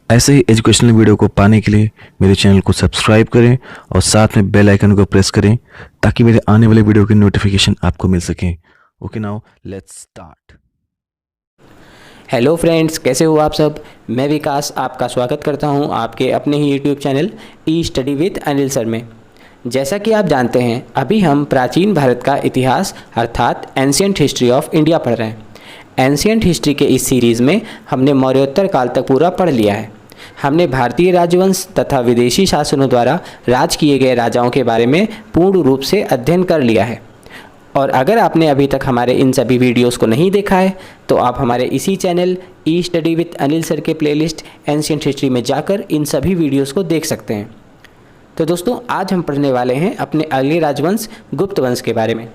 ऐसे ही educational video को पाने के लिए मेरे चैनल को सब्सक्राइब करें और साथ में बेल आइकन को प्रेस करें ताकि मेरे आने वाले वीडियो की नोटिफिकेशन आपको मिल सके। Okay, now let's start. Hello friends, कैसे हो आप सब। मैं विकास आपका स्वागत करता हूं आपके अपने ही YouTube channel E study with Anil sir में। जैसा कि आप जानते हैं, अभी हम प्राचीन भारत का इतिहास अर्थात एंशिएंट हिस्ट्री ऑफ इंडिया पढ़ रहे हैं। एंशिएंट हिस्ट्री के इस सीरीज़ में हमने मौर्योत्तर काल तक पूरा पढ़ लिया है। हमने भारतीय राजवंश तथा विदेशी शासनों द्वारा राज किए गए राजाओं के बारे में पूर्ण रूप से अध्ययन कर लिया है। और अगर आपने अभी तक हमारे इन सभी वीडियोस को नहीं देखा है तो आप हमारे इसी channel E study with Anil sir के प्लेलिस्ट एंशिएंट हिस्ट्री में जाकर इन सभी वीडियोस को देख सकते हैं। तो दोस्तों, आज हम पढ़ने वाले हैं अपने अगले राजवंश गुप्त वंश के बारे में।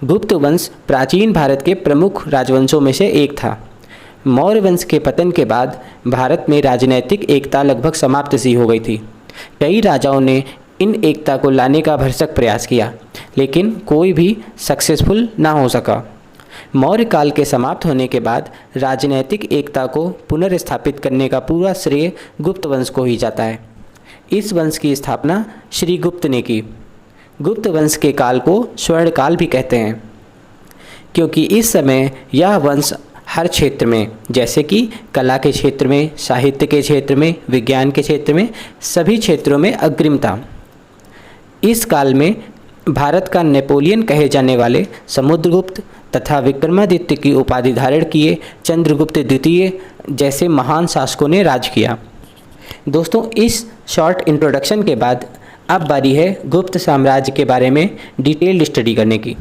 गुप्त वंश प्राचीन भारत के प्रमुख राजवंशों में से एक था। मौर्य वंश के पतन के बाद भारत में राजनैतिक एकता लगभग समाप्त सी हो गई थी। कई राजाओं ने इन एकता को लाने का भरसक प्रयास किया, लेकिन कोई भी सक्सेसफुल ना हो सका। मौर्य काल के समाप्त होने के बाद राजनैतिक एकता को पुनर्स्थापित करने का पूरा श्रेय गुप्त वंश को ही जाता है। इस वंश की स्थापना श्री गुप्त ने की। गुप्त वंश के काल को स्वर्ण काल भी कहते हैं, क्योंकि इस समय यह वंश हर क्षेत्र में, जैसे कि कला के क्षेत्र में, साहित्य के क्षेत्र में, विज्ञान के क्षेत्र में, सभी क्षेत्रों में अग्रिम था। इस काल में भारत का नेपोलियन कहे जाने वाले समुद्रगुप्त तथा विक्रमादित्य की उपाधि धारण किए चंद्रगुप्त द्वितीय जैसे महान शासकों ने राज किया। दोस्तों, इस शॉर्ट इंट्रोडक्शन के बाद अब बारी है गुप्त साम्राज्य के बारे में डिटेल्ड स्टडी करने की।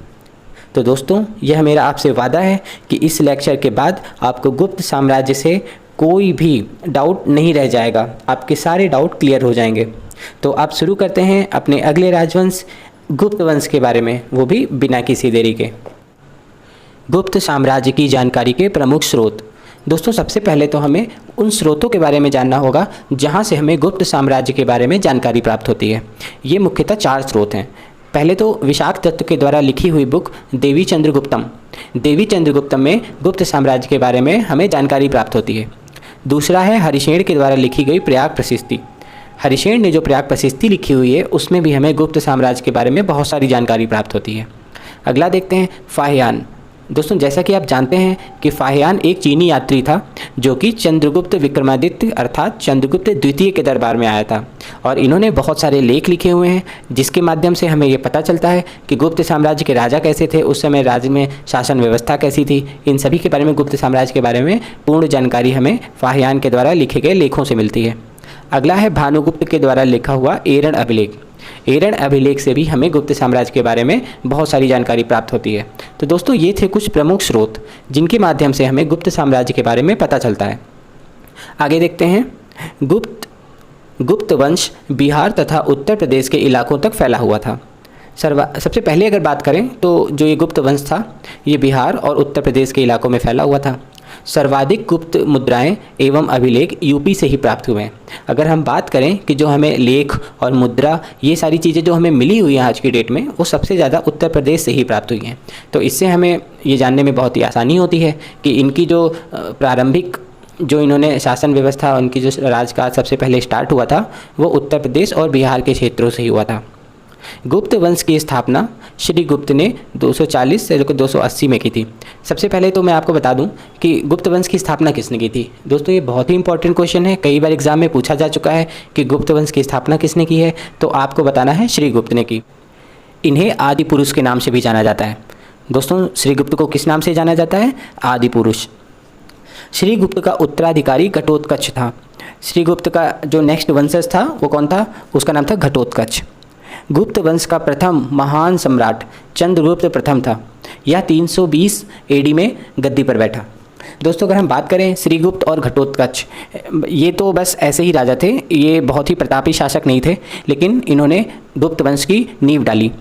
तो दोस्तों, यह मेरा आपसे वादा है कि इस लेक्चर के बाद आपको गुप्त साम्राज्य से कोई भी डाउट नहीं रह जाएगा, आपके सारे डाउट क्लियर हो जाएंगे। तो आप शुरू करते हैं अपने अगले राजवंश गुप्त वंश के बारे में, वो भी बिना किसी देरी के। गुप्त साम्राज्य की जानकारी के प्रमुख स्रोत। दोस्तों, सबसे पहले तो हमें उन स्रोतों के बारे में जानना होगा जहाँ से हमें गुप्त साम्राज्य के बारे में जानकारी प्राप्त होती है। ये मुख्यतः 4 स्रोत हैं। पहले तो विशाख दत्त के द्वारा लिखी हुई बुक देवी चंद्रगुप्तम। देवी चंद्रगुप्तम में गुप्त साम्राज्य के बारे में हमें जानकारी प्राप्त होती है। दूसरा है हरिशेन के द्वारा लिखी गई प्रयाग प्रशस्ति। हरिशेन ने जो प्रयाग प्रशस्ति लिखी हुई है उसमें भी हमें गुप्त साम्राज्य के बारे में बहुत सारी जानकारी प्राप्त होती है। अगला देखते हैं फाहियान। दोस्तों, जैसा कि आप जानते हैं कि फाहियान एक चीनी यात्री था जो कि चंद्रगुप्त विक्रमादित्य अर्थात चंद्रगुप्त द्वितीय के दरबार में आया था, और इन्होंने बहुत सारे लेख लिखे हुए हैं जिसके माध्यम से हमें ये पता चलता है कि गुप्त साम्राज्य के राजा कैसे थे, उस समय राज्य में शासन व्यवस्था कैसी थी। इन सभी के बारे में, गुप्त साम्राज्य के बारे में पूर्ण जानकारी हमें फाहियान के द्वारा लिखे गए लेखों से मिलती है। अगला है भानुगुप्त के द्वारा लिखा हुआ एरन अभिलेख। एरन अभिलेख से भी हमें गुप्त साम्राज्य के बारे में बहुत सारी जानकारी प्राप्त होती है। तो दोस्तों, ये थे कुछ प्रमुख स्रोत जिनके माध्यम से हमें गुप्त साम्राज्य के बारे में पता चलता है। आगे देखते हैं। गुप्त वंश बिहार तथा उत्तर प्रदेश के इलाकों तक फैला हुआ था। सबसे पहले अगर बात करें तो जो ये गुप्त वंश था ये बिहार और उत्तर प्रदेश के इलाकों में फैला हुआ था। सर्वाधिक गुप्त मुद्राएं एवं अभिलेख यूपी से ही प्राप्त हुए हैं। अगर हम बात करें कि जो हमें लेख और मुद्रा ये सारी चीज़ें जो हमें मिली हुई हैं आज की डेट में, वो सबसे ज़्यादा उत्तर प्रदेश से ही प्राप्त हुई हैं। तो इससे हमें ये जानने में बहुत ही आसानी होती है कि इनकी जो प्रारंभिक जो इन्होंने शासन व्यवस्था, उनकी जो राजकाज सबसे पहले स्टार्ट हुआ था वो उत्तर प्रदेश और बिहार के क्षेत्रों से ही हुआ था। गुप्त वंश की स्थापना श्री गुप्त ने 240 से 280 में की थी। सबसे पहले तो मैं आपको बता दूं कि गुप्त वंश की स्थापना किसने की थी। दोस्तों, ये बहुत ही इंपॉर्टेंट क्वेश्चन है, कई बार एग्जाम में पूछा जा चुका है कि गुप्त वंश की स्थापना किसने की है, तो आपको बताना है श्री गुप्त ने की। इन्हें आदि पुरुष के नाम से भी जाना जाता है। दोस्तों, श्री गुप्त को किस नाम से जाना जाता है? आदि पुरुष। श्री गुप्त का उत्तराधिकारी घटोत्कच था। श्री गुप्त का जो नेक्स्ट वंशज था वो कौन था? उसका नाम था घटोत्कच। गुप्त वंश का प्रथम महान सम्राट चंद्रगुप्त प्रथम था। यह 320 एडी में गद्दी पर बैठा। दोस्तों, अगर हम बात करें श्रीगुप्त और घटोत्कच, ये तो बस ऐसे ही राजा थे, ये बहुत ही प्रतापी शासक नहीं थे, लेकिन इन्होंने गुप्त वंश की नींव डाली।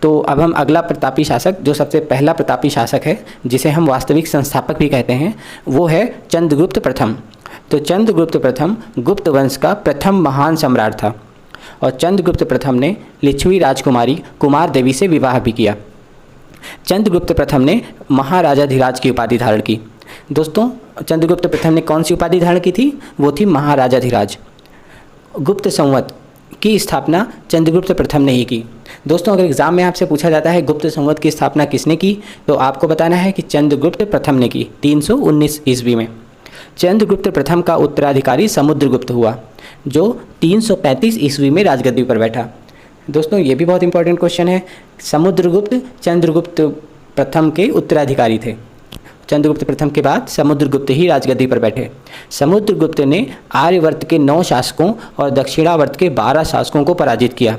तो अब हम अगला प्रतापी शासक, जो सबसे पहला प्रतापी शासक है जिसे हम वास्तविक संस्थापक भी कहते हैं, वो है चंद्रगुप्त प्रथम। तो चंद्रगुप्त प्रथम गुप्त वंश का प्रथम महान सम्राट था, और चंद्रगुप्त प्रथम ने लिच्छवी राजकुमारी कुमार देवी से विवाह भी किया। चंद्रगुप्त प्रथम ने महाराजाधिराज की उपाधि धारण की। दोस्तों, चंद्रगुप्त प्रथम ने कौन सी उपाधि धारण की थी? वो थी महाराजाधिराज। गुप्त संवत की स्थापना चंद्रगुप्त प्रथम ने ही की। दोस्तों अगर एग्जाम में आपसे पूछा जाता है गुप्त संवत की स्थापना किसने की, तो आपको बताना है कि चंद्रगुप्त प्रथम ने की 319 ईस्वी में। चंद्रगुप्त प्रथम का उत्तराधिकारी समुद्रगुप्त हुआ, जो 335 ईस्वी में राजगद्दी पर बैठा। दोस्तों ये भी बहुत इंपॉर्टेंट क्वेश्चन है। समुद्रगुप्त चंद्रगुप्त प्रथम के उत्तराधिकारी थे। चंद्रगुप्त प्रथम के बाद समुद्रगुप्त ही राजगद्दी पर बैठे। समुद्रगुप्त ने आर्यवर्त के 9 शासकों और दक्षिणावर्त के 12 शासकों को पराजित किया।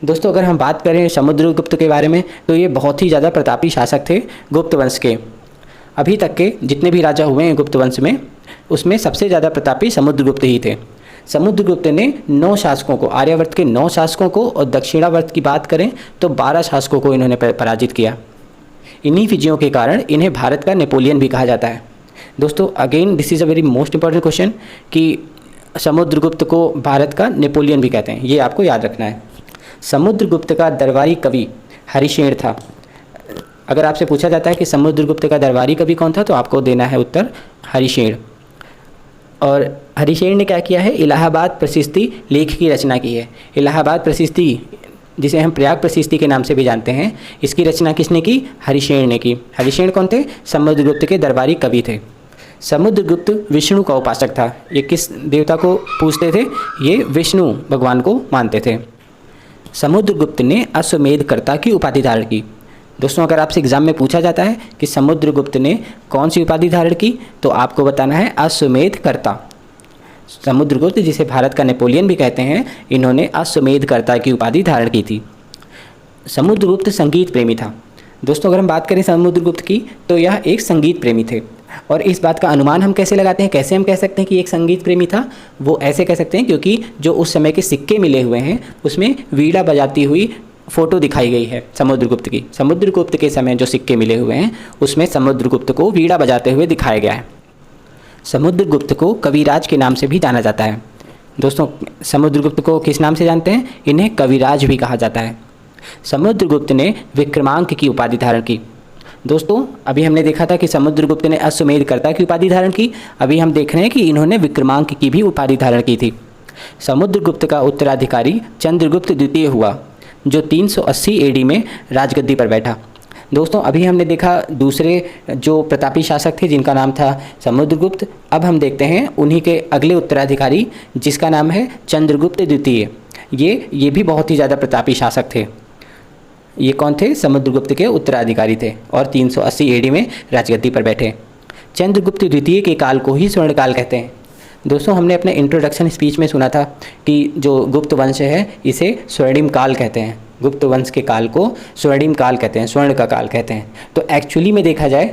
दोस्तों अगर हम बात करें समुद्रगुप्त के बारे में, तो ये बहुत ही ज़्यादा प्रतापी शासक थे गुप्त वंश के। अभी तक के जितने भी राजा हुए हैं गुप्त वंश में, उसमें सबसे ज़्यादा प्रतापी समुद्रगुप्त ही थे। समुद्रगुप्त ने 9 शासकों को, आर्यावर्त के 9 शासकों को, और दक्षिणावर्त की बात करें तो 12 शासकों को इन्होंने पराजित किया। इन्हीं विजयों के कारण इन्हें भारत का नेपोलियन भी कहा जाता है। दोस्तों again this is a very most important question कि समुद्रगुप्त को भारत का नेपोलियन भी कहते हैं, ये आपको याद रखना है। समुद्रगुप्त का दरबारी कवि हरिशेन था। अगर आपसे पूछा जाता है कि समुद्रगुप्त का दरबारी कवि कौन था, तो आपको देना है उत्तर हरिशेन। और हरिशेन ने क्या किया है? इलाहाबाद प्रशस्ति लेख की रचना की है। इलाहाबाद प्रशस्ति, जिसे हम प्रयाग प्रशस्ति के नाम से भी जानते हैं, इसकी रचना किसने की? हरिशेन ने की। हरिशेन कौन थे? समुद्रगुप्त के दरबारी कवि थे। समुद्रगुप्त विष्णु का उपासक था। ये किस देवता को पूजते थे? ये विष्णु भगवान को मानते थे। समुद्रगुप्त ने अश्वमेधकर्ता की उपाधि धारण की। दोस्तों अगर आपसे एग्जाम में पूछा जाता है कि समुद्रगुप्त ने कौन सी उपाधि धारण की, तो आपको बताना है अश्वमेधकर्ता। समुद्रगुप्त, जिसे भारत का नेपोलियन भी कहते हैं, इन्होंने अश्वमेधकर्ता की उपाधि धारण की थी। समुद्रगुप्त संगीत प्रेमी था। दोस्तों अगर हम बात करें समुद्रगुप्त की, तो यह एक संगीत प्रेमी थे। और इस बात का अनुमान हम कैसे लगाते हैं, कैसे हम कह सकते हैं कि एक संगीत प्रेमी था? वो ऐसे कह सकते हैं क्योंकि जो उस समय के सिक्के मिले हुए हैं उसमें वीणा बजाती हुई फ़ोटो दिखाई गई है समुद्रगुप्त की। समुद्रगुप्त के समय जो सिक्के मिले हुए हैं उसमें समुद्रगुप्त को वीणा बजाते हुए दिखाया गया है। समुद्रगुप्त को कविराज के नाम से भी जाना जाता है। दोस्तों समुद्रगुप्त को किस नाम से जानते हैं? इन्हें कविराज भी कहा जाता है। समुद्रगुप्त ने विक्रमांक की उपाधि धारण की। दोस्तों अभी हमने देखा था कि समुद्रगुप्त ने अश्वमेधकर्ता की उपाधि धारण की, अभी हम देख रहे हैं कि इन्होंने विक्रमांक की भी उपाधि धारण की थी। समुद्रगुप्त का उत्तराधिकारी चंद्रगुप्त द्वितीय हुआ, जो 380 एडी में राजगद्दी पर बैठा। दोस्तों अभी हमने देखा दूसरे जो प्रतापी शासक थे जिनका नाम था समुद्रगुप्त। अब हम देखते हैं उन्हीं के अगले उत्तराधिकारी जिसका नाम है चंद्रगुप्त द्वितीय। ये भी बहुत ही ज़्यादा प्रतापी शासक थे। ये कौन थे? समुद्रगुप्त के उत्तराधिकारी थे और 380 एडी में राजगद्दी पर बैठे। चंद्रगुप्त द्वितीय के काल को ही स्वर्णकाल कहते हैं। दोस्तों हमने अपने इंट्रोडक्शन स्पीच में सुना था कि जो गुप्त वंश है इसे स्वर्णिम काल कहते हैं। गुप्त वंश के काल को स्वर्णिम काल कहते हैं, स्वर्ण का काल कहते हैं। तो एक्चुअली में देखा जाए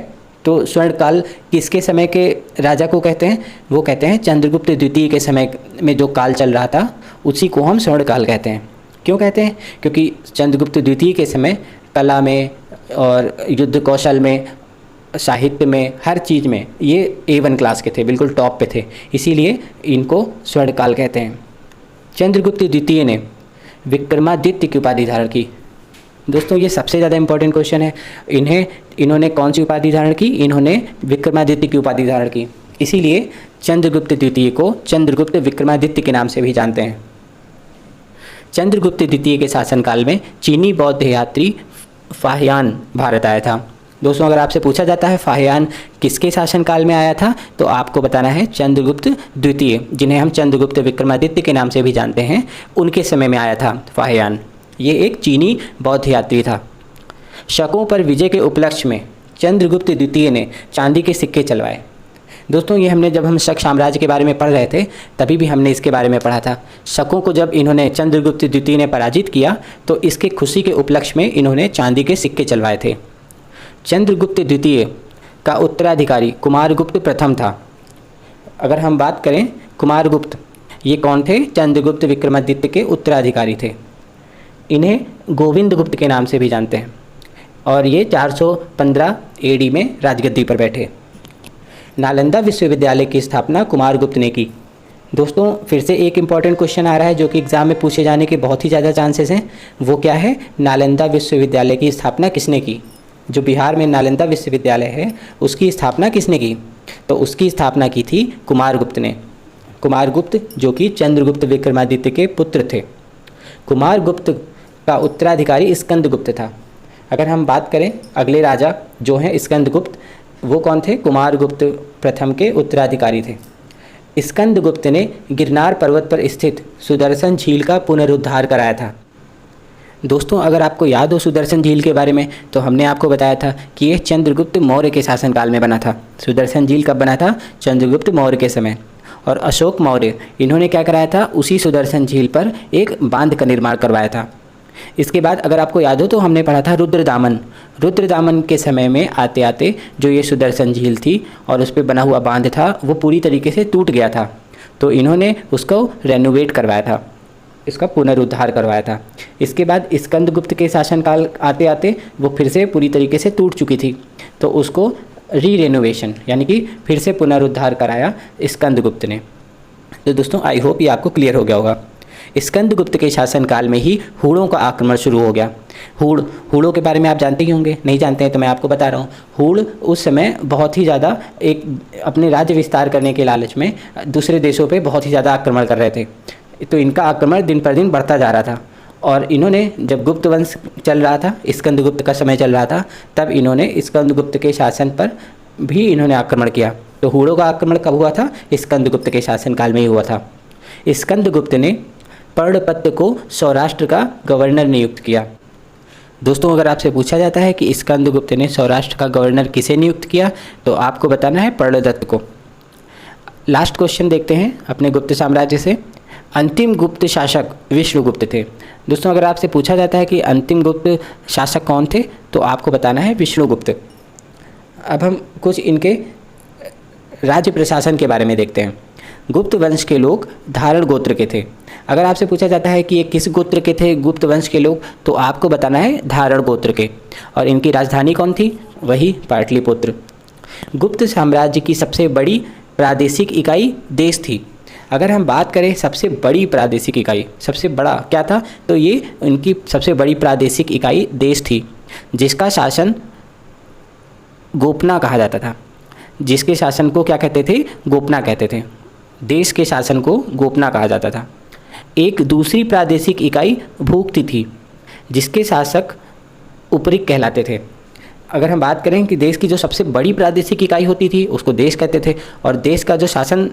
तो स्वर्ण काल किसके समय के राजा को कहते हैं? वो कहते हैं चंद्रगुप्त द्वितीय के समय में जो काल चल रहा था उसी को हम स्वर्ण काल कहते हैं। क्यों कहते हैं? क्योंकि चंद्रगुप्त द्वितीय के समय कला में और युद्ध कौशल में, साहित्य में, हर चीज़ में ये A1 क्लास के थे, बिल्कुल टॉप पे थे, इसीलिए इनको स्वर्णकाल कहते हैं। चंद्रगुप्त द्वितीय ने विक्रमादित्य की उपाधि धारण की। दोस्तों ये सबसे ज़्यादा इंपॉर्टेंट क्वेश्चन है। इन्होंने कौन सी उपाधि धारण की? इन्होंने विक्रमादित्य की उपाधि धारण की, इसीलिए चंद्रगुप्त द्वितीय को चंद्रगुप्त विक्रमादित्य के नाम से भी जानते हैं। चंद्रगुप्त द्वितीय के शासनकाल में चीनी बौद्ध यात्री फाहियान भारत आया था। दोस्तों अगर आपसे पूछा जाता है फाहियान किसके शासनकाल में आया था, तो आपको बताना है चंद्रगुप्त द्वितीय, जिन्हें हम चंद्रगुप्त विक्रमादित्य के नाम से भी जानते हैं, उनके समय में आया था फाहियान। ये एक चीनी बौद्ध यात्री था। शकों पर विजय के उपलक्ष्य में चंद्रगुप्त द्वितीय ने चांदी के सिक्के चलवाए। दोस्तों ये हमने जब हम शक साम्राज्य के बारे में पढ़ रहे थे तभी भी हमने इसके बारे में पढ़ा था। शकों को जब इन्होंने चंद्रगुप्त द्वितीय ने पराजित किया तो इसके खुशी के उपलक्ष्य में इन्होंने चांदी के सिक्के चलवाए थे। चंद्रगुप्त द्वितीय का उत्तराधिकारी कुमारगुप्त प्रथम था। अगर हम बात करें कुमारगुप्त, ये कौन थे? चंद्रगुप्त विक्रमादित्य के उत्तराधिकारी थे। इन्हें गोविंद गुप्त के नाम से भी जानते हैं और ये 415 एडी में राजगद्दी पर बैठे। नालंदा विश्वविद्यालय की स्थापना कुमारगुप्त ने की। दोस्तों फिर से एक इम्पॉर्टेंट क्वेश्चन आ रहा है जो कि एग्जाम में पूछे जाने के बहुत ही ज़्यादा चांसेस हैं। वो क्या है? नालंदा विश्वविद्यालय की स्थापना किसने की? जो बिहार में नालंदा विश्वविद्यालय है उसकी स्थापना किसने की? तो उसकी स्थापना की थी कुमारगुप्त ने। कुमारगुप्त जो कि चंद्रगुप्त विक्रमादित्य के पुत्र थे। कुमारगुप्त का उत्तराधिकारी स्कंदगुप्त था। अगर हम बात करें अगले राजा जो हैं स्कंदगुप्त, वो कौन थे? कुमारगुप्त प्रथम के उत्तराधिकारी थे। स्कंदगुप्त ने गिरनार पर्वत पर स्थित सुदर्शन झील का पुनरुद्धार कराया था। दोस्तों, अगर आपको याद हो सुदर्शन झील के बारे में, तो हमने आपको बताया था कि यह चंद्रगुप्त मौर्य के शासनकाल में बना था। सुदर्शन झील कब बना था? चंद्रगुप्त मौर्य के समय। और अशोक मौर्य, इन्होंने क्या कराया था? उसी सुदर्शन झील पर एक बांध का निर्माण करवाया था। इसके बाद अगर आपको याद हो तो हमने पढ़ा था रुद्रदामन। रुद्रदामन के समय में आते आते जो ये सुदर्शन झील थी और उस पर बना हुआ बांध था वो पूरी तरीके से टूट गया था, तो इन्होंने उसको रेनोवेट करवाया था, इसका पुनरुद्धार करवाया था। इसके बाद स्कंदगुप्त के शासनकाल आते आते वो फिर से पूरी तरीके से टूट चुकी थी, तो उसको रीरेनोवेशन यानी कि फिर से पुनरुद्धार कराया स्कंदगुप्त ने। तो दोस्तों, आई होप ये आपको क्लियर हो गया होगा। स्कंदगुप्त के शासनकाल में ही हूणों का आक्रमण शुरू हो गया। हूणों के बारे में आप जानते ही होंगे, नहीं जानते हैं तो मैं आपको बता रहा हूँ। हूण उस समय बहुत ही ज़्यादा एक अपने राज्य विस्तार करने के लालच में दूसरे देशों पे बहुत ही ज़्यादा आक्रमण कर रहे थे। तो इनका आक्रमण दिन पर दिन बढ़ता जा रहा था, और इन्होंने जब गुप्त वंश चल रहा था, स्कंदगुप्त का समय चल रहा था, तब इन्होंने स्कंदगुप्त के शासन पर भी इन्होंने आक्रमण किया। तो हूणों का आक्रमण कब हुआ था? स्कंदगुप्त के शासनकाल में ही हुआ था। स्कंदगुप्त ने पर्णपत्र को सौराष्ट्र का गवर्नर नियुक्त किया। दोस्तों, अगर आपसे पूछा जाता है कि स्कंदगुप्त ने सौराष्ट्र का गवर्नर किसे नियुक्त किया, तो आपको बताना है पर्णदत्त को। लास्ट क्वेश्चन देखते हैं अपने गुप्त साम्राज्य से। अंतिम गुप्त शासक विष्णुगुप्त थे। दोस्तों, अगर आपसे पूछा जाता है कि अंतिम गुप्त शासक कौन थे, तो आपको बताना है विष्णुगुप्त। अब हम कुछ इनके राज्य प्रशासन के बारे में देखते हैं। गुप्त वंश के लोग धारण गोत्र के थे। अगर आपसे पूछा जाता है कि ये किस गोत्र के थे गुप्त वंश के लोग, तो आपको बताना है धारण गोत्र के। और इनकी राजधानी कौन थी? वही पाटलिपुत्र। गुप्त साम्राज्य की सबसे बड़ी प्रादेशिक इकाई देश थी। अगर हम बात करें सबसे बड़ी प्रादेशिक इकाई, सबसे बड़ा क्या था, तो ये इनकी सबसे बड़ी प्रादेशिक इकाई देश थी, जिसका शासन गोपना कहा जाता था। जिसके शासन को क्या कहते थे? गोपना कहते थे। देश के शासन को गोपना कहा जाता था। एक दूसरी प्रादेशिक इकाई भूक्ति थी, जिसके शासक उपरिक कहलाते थे। अगर हम बात करें कि देश की जो सबसे बड़ी प्रादेशिक इकाई होती थी उसको देश कहते थे, और देश का जो शासन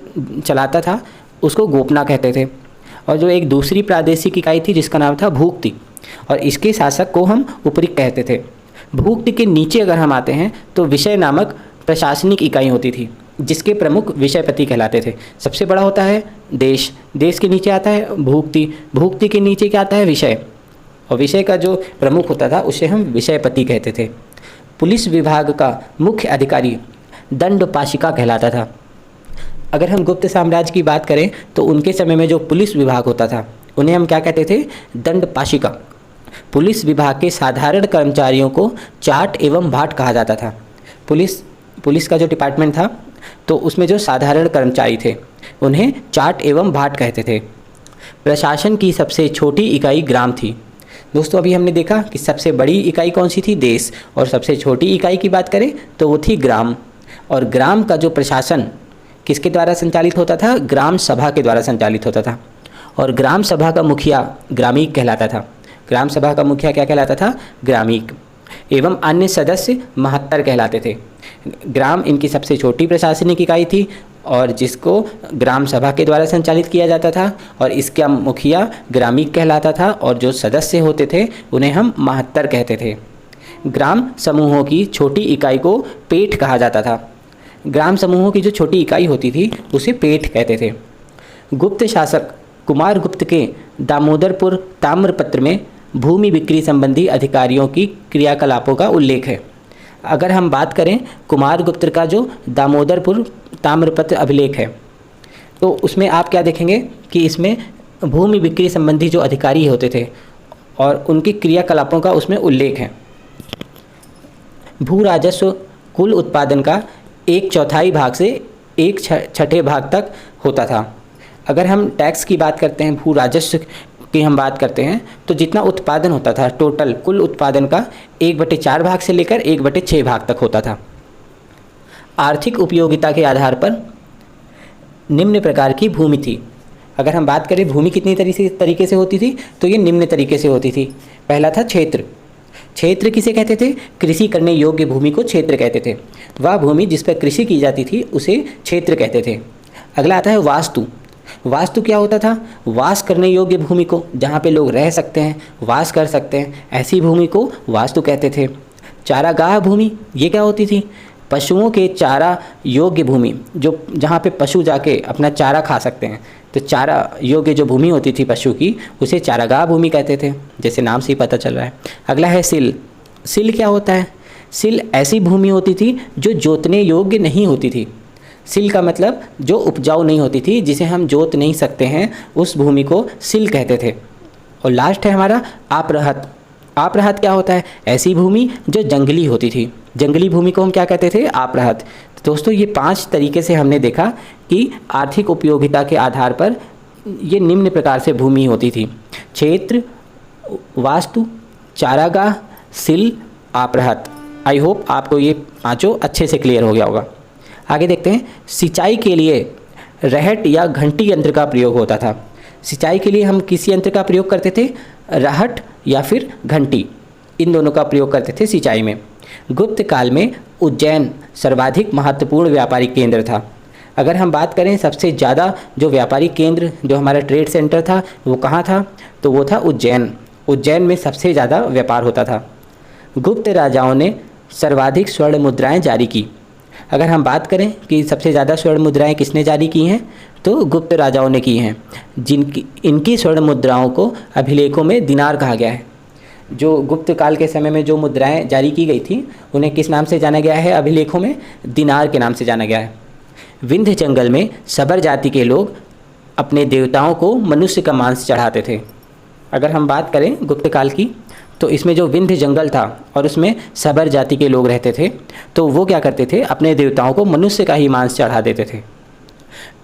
चलाता था उसको गोपना कहते थे। और जो एक दूसरी प्रादेशिक इकाई थी जिसका नाम था भूक्ति, और इसके शासक को हम उपरिक कहते थे। भूक्ति के नीचे अगर हम आते हैं तो विषय नामक प्रशासनिक इकाई होती थी, जिसके प्रमुख विषयपति कहलाते थे। सबसे बड़ा होता है देश, देश के नीचे आता है भूक्ति, भूक्ति के नीचे क्या आता है? विषय, और विषय का जो प्रमुख होता था उसे हम विषयपति कहते थे। पुलिस विभाग का मुख्य अधिकारी दंडपाशिका कहलाता था। अगर हम गुप्त साम्राज्य की बात करें तो उनके समय में जो पुलिस विभाग होता था उन्हें हम क्या कहते थे? दंडपाशिका। पुलिस विभाग के साधारण कर्मचारियों को चाट एवं भाट कहा जाता था। पुलिस का जो डिपार्टमेंट था तो उसमें जो साधारण कर्मचारी थे उन्हें चाट एवं भाट कहते थे। प्रशासन की सबसे छोटी इकाई ग्राम थी। दोस्तों, अभी हमने देखा कि सबसे बड़ी इकाई कौन सी थी? देश, और सबसे छोटी इकाई की बात करें तो वो थी ग्राम। और ग्राम का जो प्रशासन किसके द्वारा संचालित होता था? ग्राम सभा के द्वारा संचालित होता था। और ग्राम सभा का मुखिया ग्रामीक कहलाता था। ग्राम सभा का मुखिया क्या कहलाता था? ग्रामीक। एवं अन्य सदस्य महत्तर कहलाते थे। ग्राम इनकी सबसे छोटी प्रशासनिक इकाई थी और जिसको ग्राम सभा के द्वारा संचालित किया जाता था, और इसका मुखिया ग्रामीक कहलाता था, और जो सदस्य होते थे उन्हें हम महत्तर कहते थे। ग्राम समूहों की छोटी इकाई को पेठ कहा जाता था। ग्राम समूहों की जो छोटी इकाई होती थी उसे पेठ कहते थे। गुप्त शासक कुमारगुप्त के दामोदरपुर ताम्रपत्र में भूमि बिक्री संबंधी अधिकारियों की क्रियाकलापों का उल्लेख है। अगर हम बात करें कुमारगुप्त का जो दामोदरपुर ताम्रपत्र अभिलेख है, तो उसमें आप क्या देखेंगे कि इसमें भूमि बिक्री संबंधी जो अधिकारी होते थे और उनकी क्रियाकलापों का उसमें उल्लेख है। भू राजस्व कुल उत्पादन का 1/4 भाग से 1/6 भाग तक होता था। अगर हम टैक्स की बात करते हैं, भू राजस्व की हम बात करते हैं, तो जितना उत्पादन होता था टोटल कुल उत्पादन का 1/4 भाग से लेकर 1/6 भाग तक होता था। आर्थिक उपयोगिता के आधार पर निम्न प्रकार की भूमि थी। अगर हम बात करें भूमि कितनी तरीके से होती थी, तो ये निम्न तरीके से होती थी। पहला था क्षेत्र। क्षेत्र किसे कहते थे? कृषि करने योग्य भूमि को क्षेत्र कहते थे। वह भूमि जिस पर कृषि की जाती थी उसे क्षेत्र कहते थे। अगला आता है वास्तु। वास्तु क्या होता था? वास करने योग्य भूमि को, जहाँ पे लोग रह सकते हैं, वास कर सकते हैं, ऐसी भूमि को वास्तु कहते थे। चारागाह भूमि, ये क्या होती थी? पशुओं के चारा योग्य भूमि, जो जहाँ पे पशु जाके अपना चारा खा सकते हैं, तो चारा योग्य जो भूमि होती थी पशु की, उसे चारागाह भूमि कहते थे, जैसे नाम से ही पता चल रहा है। अगला है सिल। सिल क्या होता है? सिल ऐसी भूमि होती थी जो जोतने योग्य नहीं होती थी। सिल का मतलब जो उपजाऊ नहीं होती थी, जिसे हम जोत नहीं सकते हैं, उस भूमि को सिल कहते थे। और लास्ट है हमारा आपरहत। आपरहत क्या होता है? ऐसी भूमि जो जंगली होती थी। जंगली भूमि को हम क्या कहते थे? आपरहत। तो दोस्तों ये 5 तरीके से हमने देखा कि आर्थिक उपयोगिता के आधार पर ये निम्न प्रकार से भूमि होती थी: क्षेत्र, वास्तु, चारागाह, सिल, आपरहत। आई होप आपको ये 5 अच्छे से क्लियर हो गया होगा। आगे देखते हैं। सिंचाई के लिए रहट या घंटी यंत्र का प्रयोग होता था। सिंचाई के लिए हम किस यंत्र का प्रयोग करते थे? रहट या फिर घंटी, इन दोनों का प्रयोग करते थे सिंचाई में। गुप्त काल में उज्जैन सर्वाधिक महत्वपूर्ण व्यापारिक केंद्र था। अगर हम बात करें सबसे ज़्यादा जो व्यापारिक केंद्र, जो हमारा ट्रेड सेंटर था, वो कहाँ था? तो वो था उज्जैन। उज्जैन में सबसे ज़्यादा व्यापार होता था। गुप्त राजाओं ने सर्वाधिक स्वर्ण मुद्राएं जारी की। अगर हम बात करें कि सबसे ज़्यादा स्वर्ण मुद्राएं किसने जारी की हैं, तो गुप्त राजाओं ने की हैं। इनकी स्वर्ण मुद्राओं को अभिलेखों में दिनार कहा गया है। जो गुप्त काल के समय में जो मुद्राएं जारी की गई थी, उन्हें किस नाम से जाना गया है? अभिलेखों में दिनार के नाम से जाना गया है। विंध्य जंगल में सबर जाति के लोग अपने देवताओं को मनुष्य का मांस चढ़ाते थे। अगर हम बात करें गुप्त काल की, तो इसमें जो विंध्य जंगल था और उसमें सबर जाति के लोग रहते थे, तो वो क्या करते थे? अपने देवताओं को मनुष्य का ही मांस चढ़ा देते थे।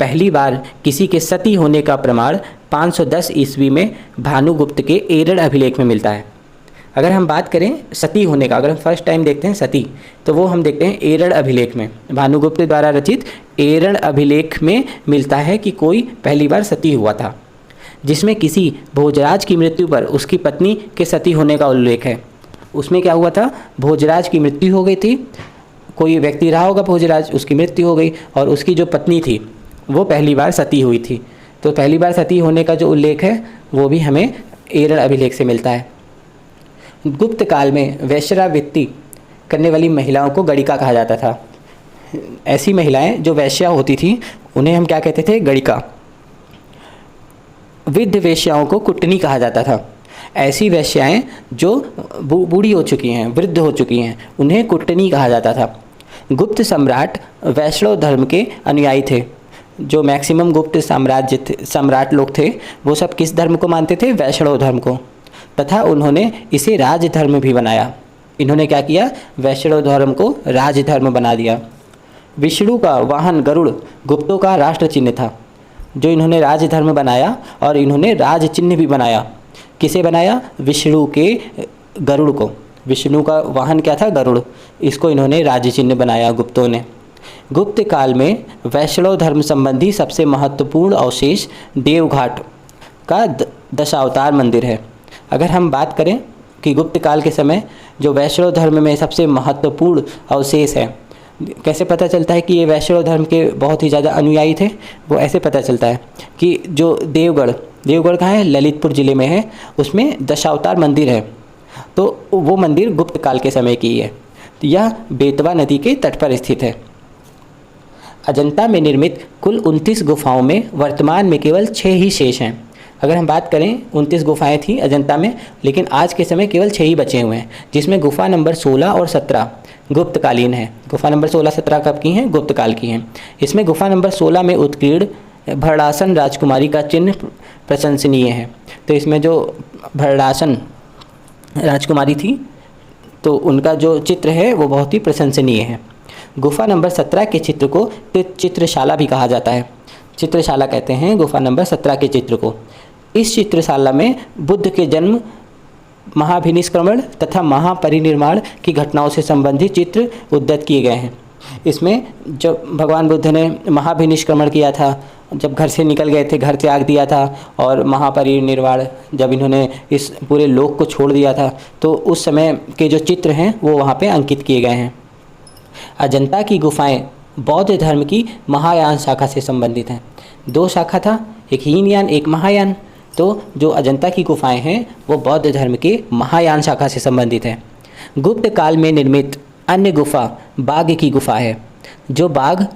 पहली बार किसी के सती होने का प्रमाण 510 ईस्वी में भानुगुप्त के एरड़ अभिलेख में मिलता है। अगर हम बात करें सती होने का, अगर हम फर्स्ट टाइम देखते हैं सती, तो वो हम देखते हैं एरड़ अभिलेख में, भानुगुप्त द्वारा रचित एरड़ अभिलेख में मिलता है कि कोई पहली बार सती हुआ था, जिसमें किसी भोजराज की मृत्यु पर उसकी पत्नी के सती होने का उल्लेख है। उसमें क्या हुआ था? भोजराज की मृत्यु हो गई थी, कोई व्यक्ति रहा होगा भोजराज, उसकी मृत्यु हो गई और उसकी जो पत्नी थी वो पहली बार सती हुई थी। तो पहली बार सती होने का जो उल्लेख है वो भी हमें एरड़ अभिलेख से मिलता है। गुप्त काल में वैश्यावृत्ति करने वाली महिलाओं को गणिका कहा जाता था। ऐसी महिलाएं जो वैश्या होती थी उन्हें हम क्या कहते थे? गणिका। वृद्ध वेश्याओं को कुटनी कहा जाता था। ऐसी वेश्याएं जो बूढ़ी हो चुकी हैं, वृद्ध हो चुकी हैं, उन्हें कुटनी कहा जाता था। गुप्त सम्राट वैष्णव धर्म के अनुयायी थे। जो मैक्सिमम गुप्त सम्राट लोग थे वो सब किस धर्म को मानते थे? वैष्णव धर्म को। तथा उन्होंने इसे राजधर्म भी बनाया। इन्होंने क्या किया? वैष्णव धर्म को राजधर्म बना दिया। विष्णु का वाहन गरुड़ गुप्तों का राष्ट्र चिन्ह था, जो इन्होंने राजधर्म बनाया, और इन्होंने राज चिन्ह भी बनाया। किसे बनाया? विष्णु के गरुड़ को। विष्णु का वाहन क्या था? गरुड़। इसको इन्होंने राज चिन्ह बनाया गुप्तों ने। गुप्त काल में वैष्णव धर्म संबंधी सबसे महत्वपूर्ण अवशेष देवघाट का दशावतार मंदिर है। अगर हम बात करें कि गुप्त काल के समय जो वैष्णव धर्म में सबसे महत्वपूर्ण अवशेष है, कैसे पता चलता है कि ये वैष्णव धर्म के बहुत ही ज़्यादा अनुयायी थे? वो ऐसे पता चलता है कि जो देवगढ़ कहाँ है? ललितपुर ज़िले में है। उसमें दशावतार मंदिर है, तो वो मंदिर गुप्त काल के समय की है। यह बेतवा नदी के तट पर स्थित है। अजंता में निर्मित कुल 29 गुफाओं में वर्तमान में केवल 6 ही शेष हैं। अगर हम बात करें 29 गुफाएं थी अजंता में, लेकिन आज के समय केवल 6 ही बचे हुए हैं, जिसमें गुफा नंबर 16 और 17 गुप्तकालीन है। गुफा नंबर 16-17 कब की हैं? गुप्त काल की हैं। इसमें गुफा नंबर 16 में उत्कीर्ण भरणासन राजकुमारी का चिन्ह प्रशंसनीय है। तो इसमें जो भरणासन राजकुमारी थी, तो उनका जो चित्र है वो बहुत ही प्रशंसनीय है। गुफा नंबर 17 के चित्र को चित्रशाला भी कहा जाता है। चित्रशाला कहते हैं गुफा नंबर 17 के चित्र को। इस चित्रशाला में बुद्ध के जन्म, महाभिनिष्क्रमण तथा महापरिनिर्वाण की घटनाओं से संबंधित चित्र उद्धृत किए गए हैं। इसमें जब भगवान बुद्ध ने महाभिनिष्क्रमण किया था, जब घर से निकल गए थे, घर त्याग दिया था और महापरिनिर्वाण जब इन्होंने इस पूरे लोक को छोड़ दिया था, तो उस समय के जो चित्र हैं वो वहाँ पे अंकित किए गए हैं। अजंता की गुफाएं बौद्ध धर्म की महायान शाखा से संबंधित हैं। 2 शाखा था, एक हीनयान एक महायान। तो जो अजंता की गुफाएं हैं वो बौद्ध धर्म के महायान शाखा से संबंधित हैं। गुप्त काल में निर्मित अन्य गुफा बाघ की गुफा है, जो बाघ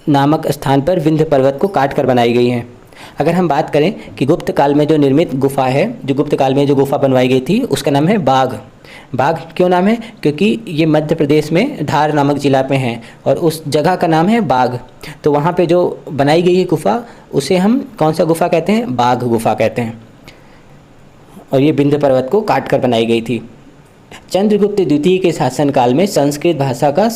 नामक स्थान पर विंध्य पर्वत को काट कर बनाई गई है। अगर हम बात करें कि गुप्त काल में जो निर्मित गुफा है, जो गुप्त काल में जो गुफा बनवाई गई थी, उसका नाम है बाघ। बाघ क्यों नाम है? क्योंकि ये मध्य प्रदेश में धार नामक जिला पे हैं और उस जगह का नाम है बाघ। तो वहाँ पे जो बनाई गई है गुफा, उसे हम कौन सा गुफा कहते हैं? बाघ गुफा कहते हैं। और ये विंध्य पर्वत को काट कर बनाई गई थी। चंद्रगुप्त द्वितीय के शासनकाल में संस्कृत भाषा का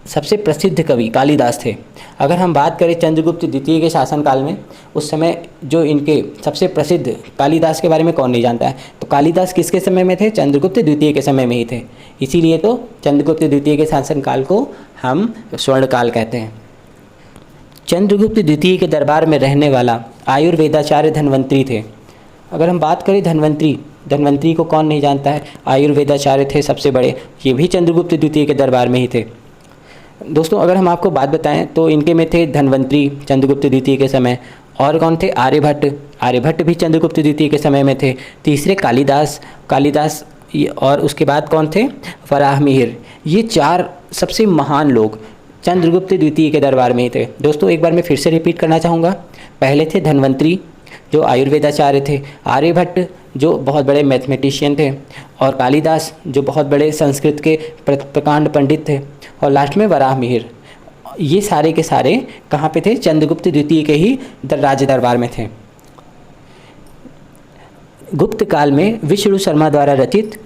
सबसे प्रसिद्ध कवि कालिदास थे। अगर हम बात करें चंद्रगुप्त द्वितीय के शासनकाल में, उस समय जो इनके सबसे प्रसिद्ध, कालिदास के बारे में कौन नहीं जानता है? तो कालिदास किसके समय में थे? चंद्रगुप्त द्वितीय के समय में ही थे। इसीलिए तो चंद्रगुप्त द्वितीय के शासनकाल को हम स्वर्णकाल कहते हैं। चंद्रगुप्त द्वितीय के दरबार में रहने वाला आयुर्वेदाचार्य धन्वंतरी थे। अगर हम बात करें धन्वंतरी को कौन नहीं जानता है? आयुर्वेदाचार्य थे सबसे बड़े, ये भी चंद्रगुप्त द्वितीय के दरबार में ही थे। दोस्तों, अगर हम आपको बात बताएं तो इनके में थे धन्वंतरी चंद्रगुप्त द्वितीय के समय, और कौन थे? आर्यभट्ट भी चंद्रगुप्त द्वितीय के समय में थे। तीसरे कालिदास, और उसके बाद कौन थे? वराहमिहिर। ये 4 सबसे महान लोग चंद्रगुप्त द्वितीय के दरबार में ही थे। दोस्तों, एक बार मैं फिर से रिपीट करना चाहूँगा। पहले थे धन्वंतरी, जो आयुर्वेदाचार्य थे, आर्यभट्ट जो बहुत बड़े मैथमेटिशियन थे, और कालिदास जो बहुत बड़े संस्कृत के प्रकांड पंडित थे, और लास्ट में वराहमिहिर। ये सारे के सारे कहाँ पे थे? चंद्रगुप्त द्वितीय के ही राज दरबार में थे। गुप्त काल में विष्णु शर्मा द्वारा रचित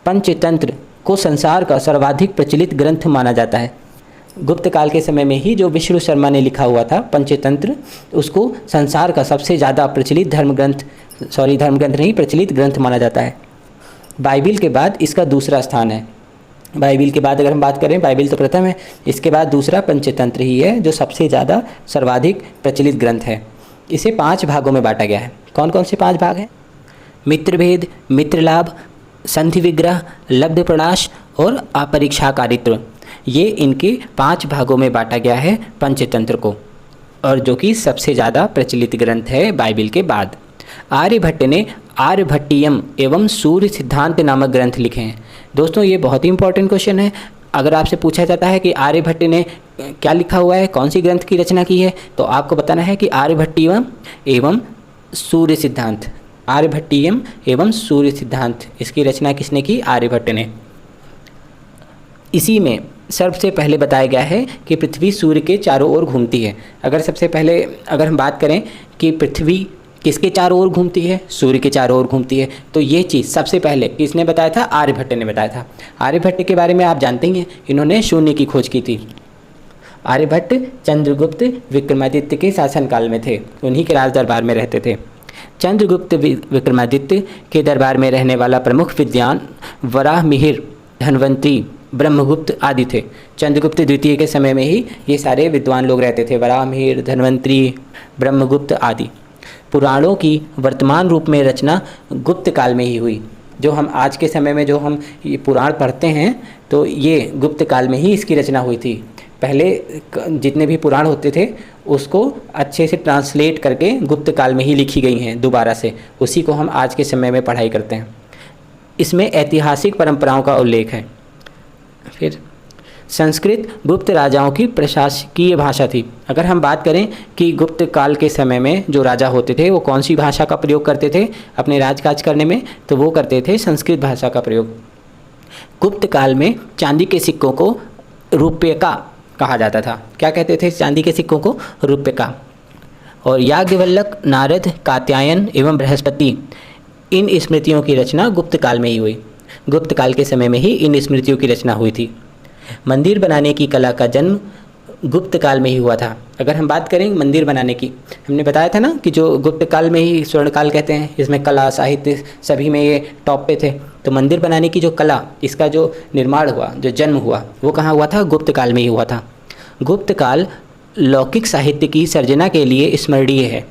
पंचतंत्र को संसार का सर्वाधिक प्रचलित ग्रंथ माना जाता है। गुप्त काल के समय में ही जो विष्णु शर्मा ने लिखा हुआ था पंचतंत्र, उसको संसार का सबसे ज़्यादा प्रचलित प्रचलित ग्रंथ माना जाता है। बाइबिल के बाद इसका दूसरा स्थान है। बाइबिल के बाद अगर हम बात करें, बाइबिल तो प्रथम है, इसके बाद दूसरा पंचतंत्र ही है जो सबसे ज़्यादा सर्वाधिक प्रचलित ग्रंथ है। इसे 5 भागों में बांटा गया है। कौन कौन से 5 भाग हैं? मित्रभेद, मित्रलाभ, संधि विग्रह, लब्ध प्रणाश और अपरीक्षाकारित्र। ये इनके 5 भागों में बांटा गया है पंचतंत्र को, और जो कि सबसे ज़्यादा प्रचलित ग्रंथ है बाइबिल के बाद। आर्यभट्ट ने आर्यभट्टियम एवं सूर्य सिद्धांत नामक ग्रंथ लिखे हैं। दोस्तों, ये बहुत ही इंपॉर्टेंट क्वेश्चन है। अगर आपसे पूछा जाता है कि आर्यभट्ट ने क्या लिखा हुआ है, कौन सी ग्रंथ की रचना की है, तो आपको बताना है कि आर्यभट्टियम एवं सूर्य सिद्धांत। आर्यभट्टियम एवं सूर्य सिद्धांत, इसकी रचना किसने की? आर्यभट्ट ने। इसी में सबसे पहले बताया गया है कि पृथ्वी सूर्य के चारों ओर घूमती है। अगर हम बात करें कि पृथ्वी किसके चारों ओर घूमती है? सूर्य के चारों ओर घूमती है। तो ये चीज़ सबसे पहले किसने बताया था? आर्यभट्ट ने बताया था। आर्यभट्ट के बारे में आप जानते ही हैं, इन्होंने शून्य की खोज की थी। आर्यभट्ट चंद्रगुप्त विक्रमादित्य के शासनकाल में थे, उन्हीं के राज दरबार में रहते थे। चंद्रगुप्त विक्रमादित्य के दरबार में रहने वाला प्रमुख विद्वान वराहमिहिर, धन्वंतरी, ब्रह्मगुप्त आदि थे। चंद्रगुप्त द्वितीय के समय में ही ये सारे विद्वान लोग रहते थे, वराहमिहिर, धन्वंतरी, ब्रह्मगुप्त आदि। पुराणों की वर्तमान रूप में रचना गुप्त काल में ही हुई। जो हम आज के समय में जो हम ये पुराण पढ़ते हैं, तो ये गुप्त काल में ही इसकी रचना हुई थी। पहले जितने भी पुराण होते थे उसको अच्छे से ट्रांसलेट करके गुप्त काल में ही लिखी गई हैं दोबारा से, उसी को हम आज के समय में पढ़ाई करते हैं। इसमें ऐतिहासिक परंपराओं का उल्लेख है। फिर संस्कृत गुप्त राजाओं की प्रशासकीय भाषा थी। अगर हम बात करें कि गुप्त काल के समय में जो राजा होते थे वो कौन सी भाषा का प्रयोग करते थे अपने राजकाज करने में, तो वो करते थे संस्कृत भाषा का प्रयोग। गुप्त काल में चांदी के सिक्कों को रुपयका कहा जाता था। क्या कहते थे? चांदी के सिक्कों को रुपयका। और याज्ञवल्क्य, नारद, कात्यायन एवं बृहस्पति, इन स्मृतियों की रचना गुप्त काल में ही हुई। गुप्त काल के समय में ही इन स्मृतियों की रचना हुई थी। मंदिर बनाने की कला का जन्म गुप्त काल में ही हुआ था। अगर हम बात करें मंदिर बनाने की, हमने बताया था ना कि जो गुप्त काल में ही स्वर्ण काल कहते हैं, इसमें कला, साहित्य सभी में ये टॉप पे थे। तो मंदिर बनाने की जो कला, इसका जो निर्माण हुआ, जो जन्म हुआ, वो कहाँ हुआ था? गुप्त काल में ही हुआ था। गुप्त काल लौकिक साहित्य की सर्जना के लिए स्मरणीय है।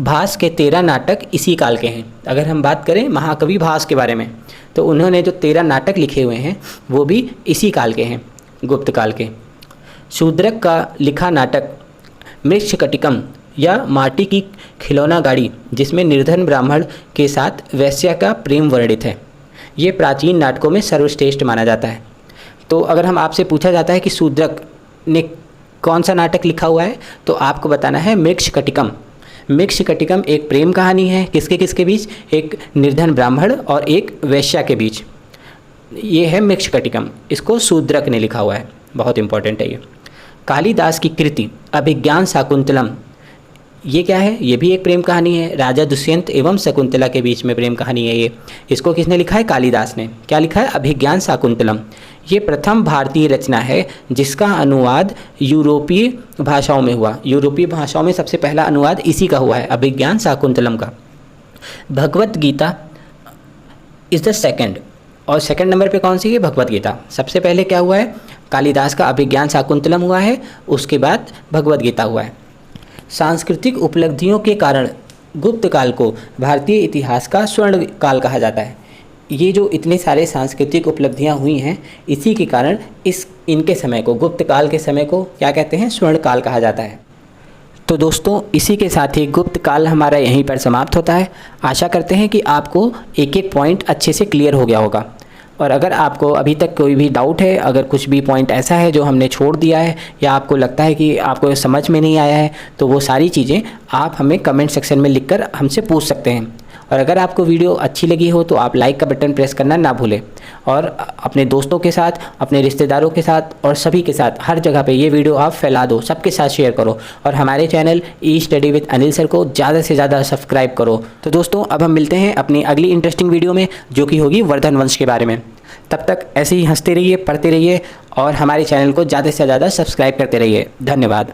भास के 13 नाटक इसी काल के हैं। अगर हम बात करें महाकवि भास के बारे में, तो उन्होंने जो 13 नाटक लिखे हुए हैं वो भी इसी काल के हैं, गुप्त काल के। शूद्रक का लिखा नाटक मृच्छकटिकम या माटी की खिलौना गाड़ी, जिसमें निर्धन ब्राह्मण के साथ वैश्या का प्रेम वर्णित है, ये प्राचीन नाटकों में सर्वश्रेष्ठ माना जाता है। तो अगर हम आपसे पूछा जाता है कि शूद्रक ने कौन सा नाटक लिखा हुआ है, तो आपको बताना है मृच्छकटिकम। मृच्छकटिकम एक प्रेम कहानी है, किसके किसके बीच? एक निर्धन ब्राह्मण और एक वैश्या के बीच। ये है मृच्छकटिकम, इसको शूद्रक ने लिखा हुआ है, बहुत इंपॉर्टेंट है ये। कालिदास की कृति अभिज्ञान शाकुंतलम, ये क्या है? ये भी एक प्रेम कहानी है, राजा दुष्यंत एवं शकुंतला के बीच में प्रेम कहानी है ये। इसको किसने लिखा है? कालिदास ने। क्या लिखा है? अभिज्ञान शाकुंतलम। ये प्रथम भारतीय रचना है जिसका अनुवाद यूरोपीय भाषाओं में हुआ। यूरोपीय भाषाओं में सबसे पहला अनुवाद इसी का हुआ है, अभिज्ञान शाकुंतलम का। Bhagavad Gita is the second, और सेकंड नंबर पे कौन सी है? भगवत गीता। सबसे पहले क्या हुआ है? कालिदास का अभिज्ञान शाकुंतलम हुआ है, उसके बाद भगवत गीता हुआ है। सांस्कृतिक उपलब्धियों के कारण गुप्त काल को भारतीय इतिहास का स्वर्ण काल कहा जाता है। ये जो इतने सारे सांस्कृतिक उपलब्धियां हुई हैं, इसी के कारण इनके समय को, गुप्त काल के समय को क्या कहते हैं? स्वर्ण काल कहा जाता है। तो दोस्तों, इसी के साथ ही गुप्त काल हमारा यहीं पर समाप्त होता है। आशा करते हैं कि आपको एक एक पॉइंट अच्छे से क्लियर हो गया होगा। और अगर आपको अभी तक कोई भी डाउट है, अगर कुछ भी पॉइंट ऐसा है जो हमने छोड़ दिया है, या आपको लगता है कि आपको समझ में नहीं आया है, तो वो सारी चीज़ें आप हमें कमेंट सेक्शन में लिखकर हमसे पूछ सकते हैं। और अगर आपको वीडियो अच्छी लगी हो तो आप लाइक का बटन प्रेस करना ना भूलें, और अपने दोस्तों के साथ, अपने रिश्तेदारों के साथ और सभी के साथ, हर जगह पे ये वीडियो आप फैला दो, सबके साथ शेयर करो। और हमारे channel E study with Anil sir को ज़्यादा से ज़्यादा सब्सक्राइब करो। तो दोस्तों, अब हम मिलते हैं अपनी अगली इंटरेस्टिंग वीडियो में, जो कि होगी वर्धन वंश के बारे में। तब तक ऐसे ही हंसते रहिए, पढ़ते रहिए और हमारे चैनल को ज़्यादा से ज़्यादा सब्सक्राइब करते रहिए। धन्यवाद।